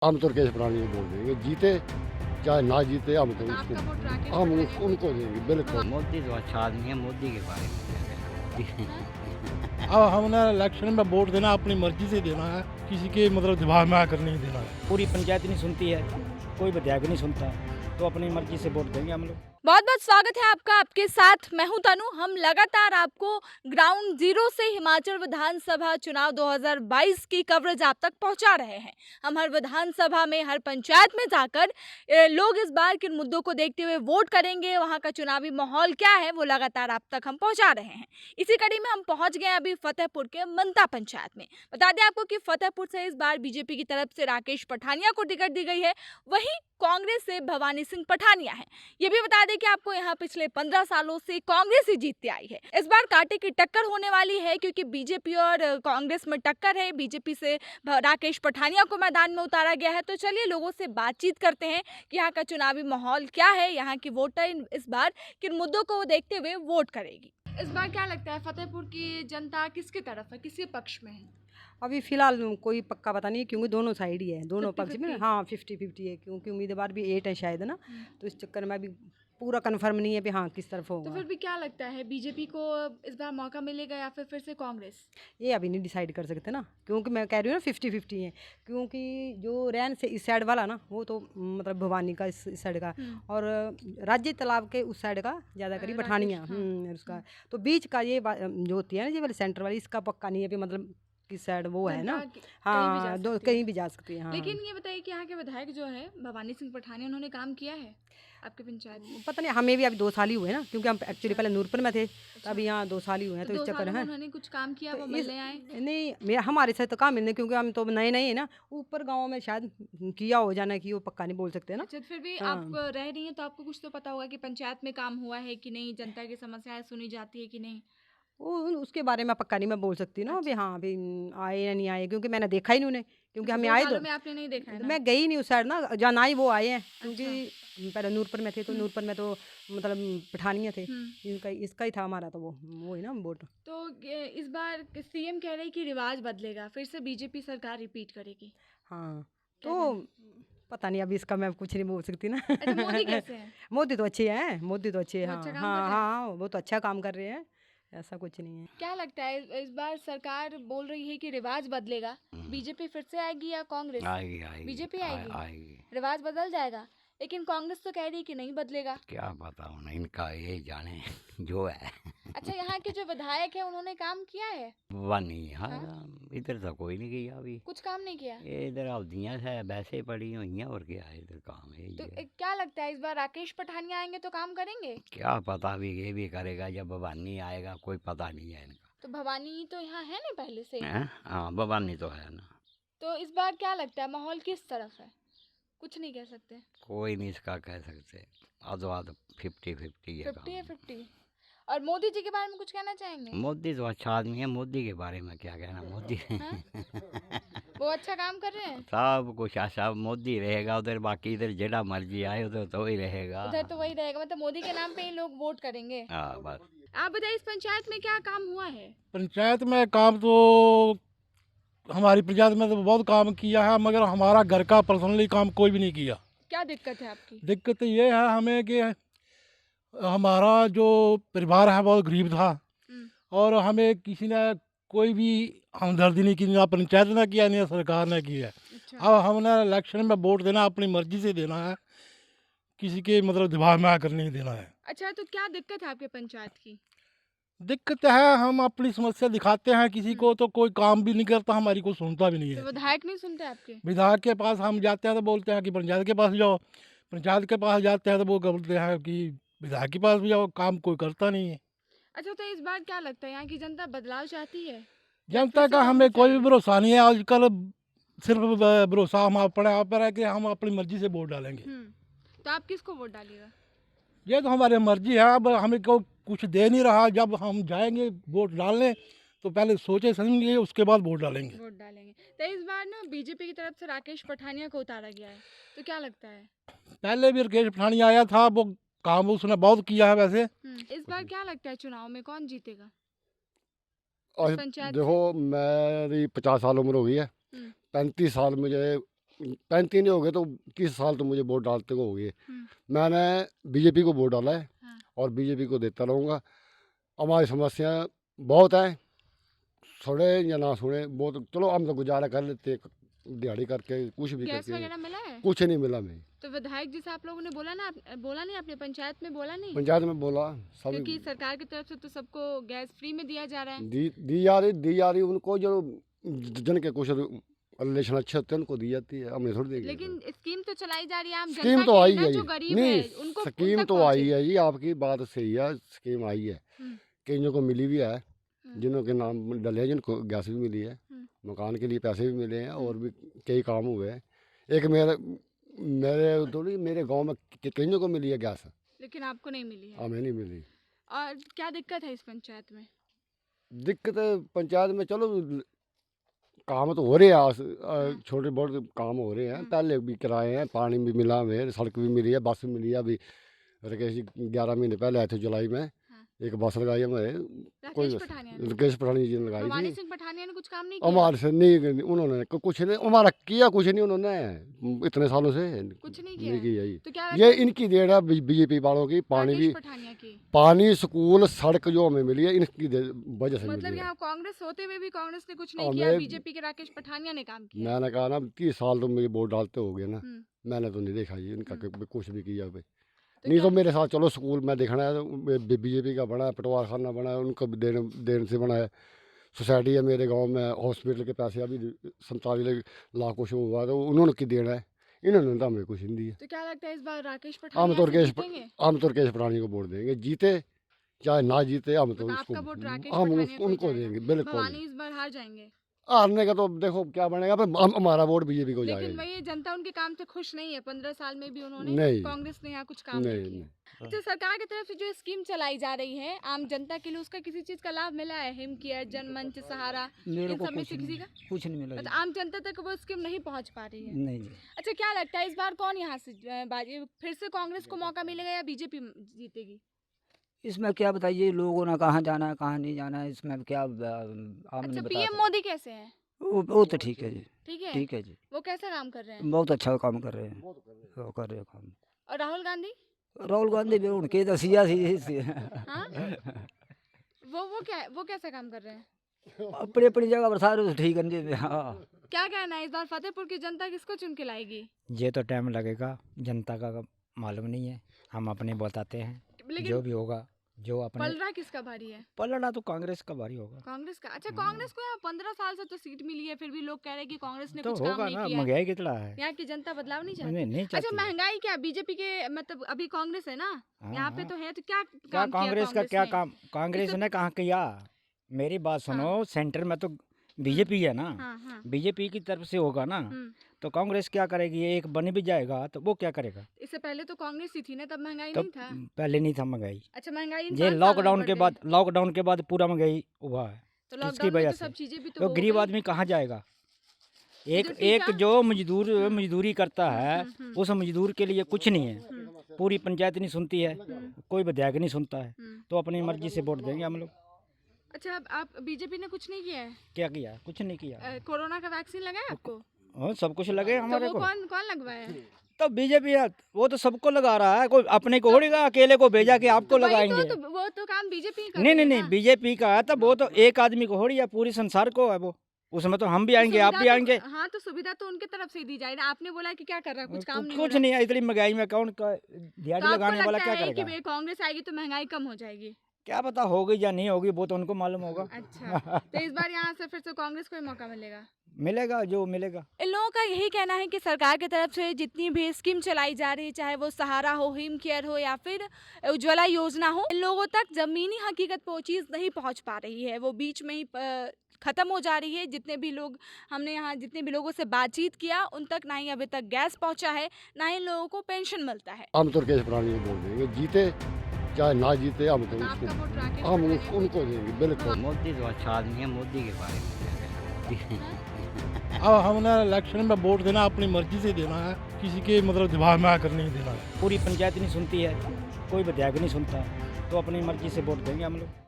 हम तो केस प्राणी को बोल देंगे, जीते चाहे ना जीते, हम तो आपका उसको वोट राकेश हम पठानिया को उनको देंगे बिल्कुल। मोदी तो अच्छा आदमी है। मोदी के बारे में क्या कहना। अब हमने इलेक्शन में वोट देना अपनी मर्जी से देना है, किसी के मतलब दिमाग में आकर नहीं देना है। पूरी पंचायत नहीं सुनती है, कोई विधायक नहीं सुनता, तो अपनी मर्जी से वोट देंगे हम लोग। बहुत बहुत स्वागत है आपका, आपके साथ मैं हूं तनु। हम लगातार आपको ग्राउंड जीरो से हिमाचल विधानसभा चुनाव 2022 की कवरेज आप तक पहुंचा रहे हैं। हम हर विधानसभा में, हर पंचायत में जाकर लोग इस बार किन मुद्दों को देखते हुए वोट करेंगे, वहां का चुनावी माहौल क्या है, वो लगातार आप तक हम पहुंचा रहे हैं। इसी कड़ी में हम पहुंच गए अभी फतेहपुर के मंता पंचायत में। बता दें आपको कि फतेहपुर से इस बार बीजेपी की तरफ से राकेश पठानिया को टिकट दी गई है, वहीं कांग्रेस से भवानी सिंह पठानिया है। ये भी बता दें कि आपको यहाँ पिछले 15 सालों से कांग्रेस ही जीतती आई है। इस बार कांटे की टक्कर होने वाली है, क्योंकि बीजेपी और कांग्रेस में टक्कर है। बीजेपी से राकेश पठानिया को मैदान में उतारा गया है। तो चलिए लोगों से बातचीत करते हैं कि यहाँ का चुनावी माहौल क्या है, यहाँ की वोटर इस बार किन मुद्दों को देखते हुए वोट करेगी। इस बार क्या लगता है, फतेहपुर की जनता किसकी तरफ है, किसके पक्ष में है? अभी फिलहाल कोई पक्का पता नहीं है, क्योंकि दोनों साइड ही है, दोनों पक्ष में। 50-50? हाँ 50-50 है, क्योंकि उम्मीदवार भी 8 है शायद ना, तो इस चक्कर में अभी पूरा कंफर्म नहीं है भी हाँ किस तरफ तो होगा। फिर भी क्या लगता है, बीजेपी को इस बार मौका मिलेगा या फिर से कांग्रेस? ये अभी नहीं डिसाइड कर सकते ना, क्योंकि मैं कह रही हूँ ना 50-50 है, क्योंकि जो रैन से इस साइड वाला ना, वो तो मतलब भवानी का इस साइड का, और राज्य तालाब के उस साइड का ज़्यादा करीब राकेश, पठानिया हाँ। उसका। तो बीच का ये जो होती है ना, ये वाली सेंटर वाली, इसका पक्का नहीं है भी मतलब किस साइड वो है ना। जनता हाँ दो सकती है। कहीं भी जा सकती है। हाँ लेकिन ये बताइए कि यहाँ के विधायक जो है भवानी सिंह पठानिया, उन्होंने काम किया है आपके पंचायत में? पता नहीं, हमें भी अभी 2 साल ही हुए ना, क्योंकि हम एक्चुअली पहले नूरपुर में थे, अभी यहाँ 2 साल ही हुए हैं, तो तो इस 2 चक्कर सालों में है। उन्होंने कुछ काम किया, वो तो मिलने आए? नहीं मेरा हमारे साथ तो काम मिलने, क्योंकि हम तो नए नए हैं ना, ऊपर गाँव में शायद किया हो जाना कि वो पक्का नहीं बोल सकते ना। अच्छा, फिर भी हाँ। आप रह रही हैं तो आपको कुछ तो पता होगा कि पंचायत में काम हुआ है कि नहीं, जनता की समस्याएं सुनी जाती है कि नहीं? वो उसके बारे में पक्का नहीं मैं बोल सकती ना अभी। हाँ अभी आए या नहीं आए, क्योंकि मैंने देखा ही नहीं उन्हें, क्योंकि अच्छा, हमें 2 आए सालों में आपने नहीं देखा है तो ना? मैं गई नहीं उस साइड ना, जहाँ ना ही वो आए हैं, क्योंकि पहले नूरपुर में थे, तो नूरपुर में तो मतलब पठानिया थे, इसका ही था हमारा, तो वो ही ना वोट। तो इस बार सीएम कह रहे हैं कि रिवाज बदलेगा, फिर से बीजेपी सरकार रिपीट करेगी। हाँ क्या तो पता नहीं, अभी इसका मैं कुछ नहीं बोल सकती ना। अच्छा, मोदी कैसे हैं? मोदी तो अच्छे हैं, मोदी तो अच्छे हैं। वो हाँ अच्छा काम हाँ कर रहे हैं? हाँ वो तो अच्छा काम कर रहे हैं, ऐसा कुछ नहीं है। क्या लगता है, इस बार सरकार बोल रही है कि रिवाज बदलेगा, बीजेपी फिर से आएगी या कांग्रेस? आएगी आएगी बीजेपी आएगी? आएगी। रिवाज बदल जाएगा, लेकिन कांग्रेस तो कह रही है कि नहीं बदलेगा। क्या पता होना इनका, ये जाने जो है। अच्छा, यहाँ के जो विधायक है उन्होंने काम किया है? नहीं हाँ, इधर तो कोई नहीं गया अभी। कुछ काम नहीं किया? ये इधर अवधियाँ है वैसे पड़ी हुई हैं, और क्या है इधर काम है तो ये। क्या लगता है, इस बार राकेश पठानिया आएंगे तो काम करेंगे? क्या पता भी ये भी करेगा, जब भवानी आएगा कोई पता नहीं है इनका। तो भवानी तो यहाँ है ना पहले से। हाँ भवानी तो है ना। तो इस बार क्या लगता है, माहौल किस तरफ है? कुछ नहीं कह सकते। कोई नहीं इसका कह सकते, अधो अध 50-50 है 50 है काम। 50। और मोदी जी के बारे में कुछ कहना चाहेंगे? मोदी तो अच्छा आदमी है, मोदी के बारे में क्या कहना। मोदी वो अच्छा काम कर रहे हैं? सब कुछ सब मोदी रहेगा उधर, बाकी इधर जेड़ा मर्जी आए उधर तो ही रहेगा। उधर तो वही रहेगा, मतलब मोदी के नाम पे ही लोग वोट करेंगे। हाँ बस। आप बताइए, इस पंचायत में क्या काम हुआ है? पंचायत में काम तो हमारी पंचायत में तो बहुत काम किया है, मगर हमारा घर का पर्सनली काम कोई भी नहीं किया। क्या दिक्कत है आपकी? दिक्कत ये है हमें कि हमारा जो परिवार है बहुत गरीब था, और हमें किसी ने कोई भी हमदर्दी नहीं की, ना पंचायत ने किया ना सरकार ने किया। अच्छा। अब हमने इलेक्शन में वोट देना अपनी मर्जी से देना है, किसी के मतलब दिमाग में आकर नहीं देना है। अच्छा, तो क्या दिक्कत है आपके पंचायत की? दिक्कत है, हम अपनी समस्या दिखाते हैं किसी को तो कोई काम भी नहीं करता, हमारी कोई सुनता भी नहीं तो है। विधायक नहीं सुनते आपके? विधायक के पास हम जाते हैं तो बोलते हैं कि पंचायत के पास जाओ, पंचायत के पास जाते हैं तो वो बोलते हैं कि विधायक के पास भी जाओ, काम कोई करता नहीं है। अच्छा, तो इस बार क्या लगता है, यहाँ की जनता बदलाव चाहती है? जनता का हमें कोई भी भरोसा नहीं है आजकल, सिर्फ भरोसा हम अपने आप पर है कि हम अपनी मर्जी से वोट डालेंगे। तो आप किसको वोट डालिएगा? ये तो हमारी मर्जी है, अब हमें को कुछ दे नहीं रहा। जब हम जाएंगे वोट डालने तो पहले सोचे समझेंगे, उसके बाद वोट डालेंगे। वोट डालेंगे। तो इस बार ना बीजेपी की तरफ से राकेश पठानिया को उतारा गया है, तो क्या लगता है? पहले भी राकेश पठानिया आया था, वो काम उसने बहुत किया है वैसे। इस बार क्या लगता है, चुनाव में कौन जीतेगा? और पंचायत देखो, मेरी 50 साल उम्र हो गई है, 35 साल मुझे 35 नहीं हो गए तो 21 साल तो मुझे वोट डालते को हो गए। हम्म। मैंने बीजेपी को वोट डाला है हाँ। और बीजेपी को देता रहूँगा। हमारी समस्या बहुत है, सुने या ना सुने बहुत, चलो हम तो गुजारा कर लेते दिहाड़ी करके कुछ भी गैस करके। वगैरह मिला है? कुछ नहीं मिला। मैं तो विधायक जी से आप लोगों ने बोला ना, बोला नहीं आपने पंचायत में बोला नहीं? पंचायत में बोला सब क्योंकि सरकार की तरफ से तो सबको गैस फ्री में दिया जा रहा है। दी जा रही उनको, जो जन के कुछ रिलेशन अच्छे होते हैं उनको दी जाती है, हमें थोड़ी देंगे। लेकिन स्कीम तो चलाई जा रही है आम स्कीम जनता तो के आई लिए ना, है जो जी। गरीब नहीं, है उनको स्कीम उन तक तो आई पहुंचे। है जी, आपकी बात सही है, स्कीम आई है। हम्म। कईयों को मिली भी है, जिनों के नाम डले हैं, जिनको गैस भी मिली है, हम्म। मकान के लिए पैसे भी मिले हैं और भी कई काम हुए हैं। एक मेरे थोड़ी मेरे गांव में कईयों को मिली है गैस, लेकिन आपको नहीं मिली है। हमें नहीं मिली। और क्या दिक्कत है इस पंचायत में? दिक्कत है पंचायत में, चलो काम तो हो रहे हैं, छोटे बहुत काम हो रहे हैं, पहले भी कराए हैं, पानी भी मिला हमें, सड़क भी मिली है, बस भी मिली है। अभी राकेश जी 11 महीने पहले आए थे जुलाई में, एक बस लगाई हमारे, कोई राकेश पठानिया ने? राकेश पठानिया जी ने लगाई भवानी थी। सिंह पठानिया ने कुछ काम नहीं किया? हमारे से नहीं, उन्होंने कुछ नहीं, हमारा किया कुछ नहीं उन्होंने, इतने सालों से कुछ नहीं नहीं किया? किया जी। तो क्या ये इनकी देन है बीजेपी वालों की। पानी भी, राकेश पठानिया की? पानी, स्कूल, सड़क जो हमें मिली है इनकी वजह से मतलब मिली है। यहाँ कांग्रेस होते हुए भी कांग्रेस ने कुछ नहीं और किया, मैं- बीजेपी के राकेश पठानिया ने काम किया। मैंने कहा ना 30 साल तो मुझे वोट डालते हो गए ना, हम्म। मैंने तो नहीं देखा जी इनका कुछ भी किया भाई। तो नहीं तो क्या- मेरे साथ चलो स्कूल में देखना है, बीजेपी का बना है, पटवार खाना बना है, उनको भी देन से बना है। सोसाइटी है मेरे गांव में, हॉस्पिटल के पैसे अभी 47 लाख कुछ हुआ, तो उन्होंने की देना है, इन्होंने तो हमें कुछ नहीं दिया। तो क्या लगता है इस बार राकेश हम पठानिया तो से राकेश जीतेंगे? हम तो राकेश पठानिया को वोट देंगे, जीते चाहे ना जीते, हम तो मतलब उसको आपका वोट राकेश हम पठानिया को ही उनको जाएगा। देंगे बिल्कुल। भवानी इस बार हार जाएंगे। हारने का तो देखो क्या बनेगा, पर हमारा वोट बीजेपी को लेकिन जाएगा। वही जनता उनके काम से खुश नहीं है। 15 साल में भी उन्होंने, नहीं। कांग्रेस ने यहाँ कुछ काम नहीं नहीं किया। नहीं, अच्छा, सरकार की तरफ से जो स्कीम चलाई जा रही है आम जनता के लिए, उसका किसी चीज का लाभ मिला है? हिम केयर, जनमंच, सहारा, मेरे इन को सब में कुछ से किसी नहीं, का? कुछ नहीं मिला मतलब आम जनता तक वो स्कीम नहीं पहुंच पा रही है। नहीं जी। अच्छा, क्या लगता है इस बार कौन यहाँ से बाजी, फिर से कांग्रेस को मौका मिलेगा या बीजेपी जीतेगी? इसमें क्या बताइए, लोगों ने कहाँ जाना है कहाँ नहीं जाना है, इसमें क्या आप अच्छा, नहीं बता पीएम मोदी कैसे हैं? वो तो ठीक है जी, ठीक है? ठीक है जी, वो कैसा काम कर रहे हैं? बहुत अच्छा काम कर रहे हैं, वो कर रहे हैं काम। और राहुल गांधी? राहुल गांधी भी उनके तो सियासी हाँ? वो कैसा काम कर रहे हैं? अपनी अपनी जगह पर सारे ठीक है जी। हाँ, क्या कहना है इस बार फतेहपुर की जनता किसको चुन के लाएगी? ये तो टाइम लगेगा, जनता का मालूम नहीं है, हम अपने बताते हैं जो लेकिन भी होगा, जो अपने पलड़ा किसका भारी है? पलड़ा तो कांग्रेस का भारी होगा। कांग्रेस का? अच्छा, कांग्रेस को यहाँ 15 साल से तो सीट मिली है, फिर भी लोग कह रहे हैं कि कांग्रेस ने तो कुछ काम होगा नहीं ना, किया है। महंगाई कितना है, यहाँ की जनता बदलाव नहीं चाहती? नहीं अच्छा, चाहती है। महंगाई क्या बीजेपी के, मतलब अभी कांग्रेस है ना हाँ, यहाँ पे, हाँ। तो है, तो क्या क्या काम किया कांग्रेस का क्या ने? काम कांग्रेस इससे- ने कहाँ किया? मेरी बात सुनो, सेंटर में तो बीजेपी है ना, हाँ हाँ। बीजेपी की तरफ से होगा ना, तो कांग्रेस क्या करेगी? एक बन भी जाएगा तो वो क्या करेगा? इससे पहले तो कांग्रेस ही थी ना, तब महंगाई तब नहीं था। पहले नहीं था महंगाई, अच्छा, महंगाई इन ये 5 सालों में लॉकडाउन बढ़ के गई। बाद पूरा महंगाई हुआ है। तो किसकी लॉकडाउन में वजह तो से? सब चीजें भी तो तो हो गरीब गई। आदमी कहाँ जाएगा? एक जो एक टीका- जो मजदूरी करता है, उस मजदूर के लिए कुछ नहीं है, पूरी पंचायत नहीं सुनती है, कोई विधायक नहीं सुनता है, तो अपनी मर्जी से वोट देंगे हम लोग। अच्छा, अब आप बीजेपी ने कुछ नहीं किया है? क्या किया? कुछ नहीं किया। कोरोना का वैक्सीन लगा है आपको? हाँ, सब कुछ लगे तो हमारे वो को। कौन कौन लगवाया है? तो बीजेपी वो तो सबको लगा रहा है, कोई अपने को होगा अकेले को भेजा के आपको तो वही लगाएंगे? तो वो तो काम बीजेपी कर नहीं रही नहीं है नहीं, ना। बीजेपी का है तो वो तो एक आदमी को हो रही है, पूरी संसार को है वो, उसमें तो हम भी आएंगे, आप सुविधा भी तो- आएंगे। हाँ, तो सुविधा तो उनके तरफ से ही दी जाए ना। आपने बोला कि क्या कर रहा है, कुछ काम नहीं हो कुछ रहा। नहीं है, इतनी महंगाई में कौन दिहाड़ी तो आपको लगाने वाला लगता क्या है कि करेगा? कांग्रेस आएगी तो महंगाई कम हो जाएगी? क्या पता होगी या नहीं होगी, वो तो उनको मालूम होगा। अच्छा, तो इस बार यहाँ से फिर से कांग्रेस को ही मौका मिलेगा? मिलेगा जो मिलेगा। इन लोगों का यही कहना है कि सरकार की तरफ से जितनी भी स्कीम चलाई जा रही है, चाहे वो सहारा हो, हिम केयर हो या फिर उज्ज्वला योजना हो, इन लोगों तक जमीनी हकीकत पे वो चीज़ नहीं पहुंच पा रही है, वो बीच में ही ख़त्म हो जा रही है। जितने भी लोग हमने यहाँ जितने भी लोगों से बातचीत किया, उन तक ना ही अभी तक गैस पहुँचा है, ना ही लोगों को पेंशन मिलता है। हम तो राकेश पठानिया को वोट देंगे, जीते चाहे ना जीते, हम तो आपका उसको वोट राकेश हम पठानिया को उनको देंगे बिल्कुल। मोदी तो अच्छा आदमी है, मोदी के बारे में क्या कहना? अब हमने इलेक्शन में वोट देना अपनी मर्जी से देना है, किसी के मतलब दिमाग में आकर नहीं देना है। पूरी पंचायत नहीं सुनती है, कोई विधायक नहीं सुनता, तो अपनी मर्जी से वोट देंगे हम लोग।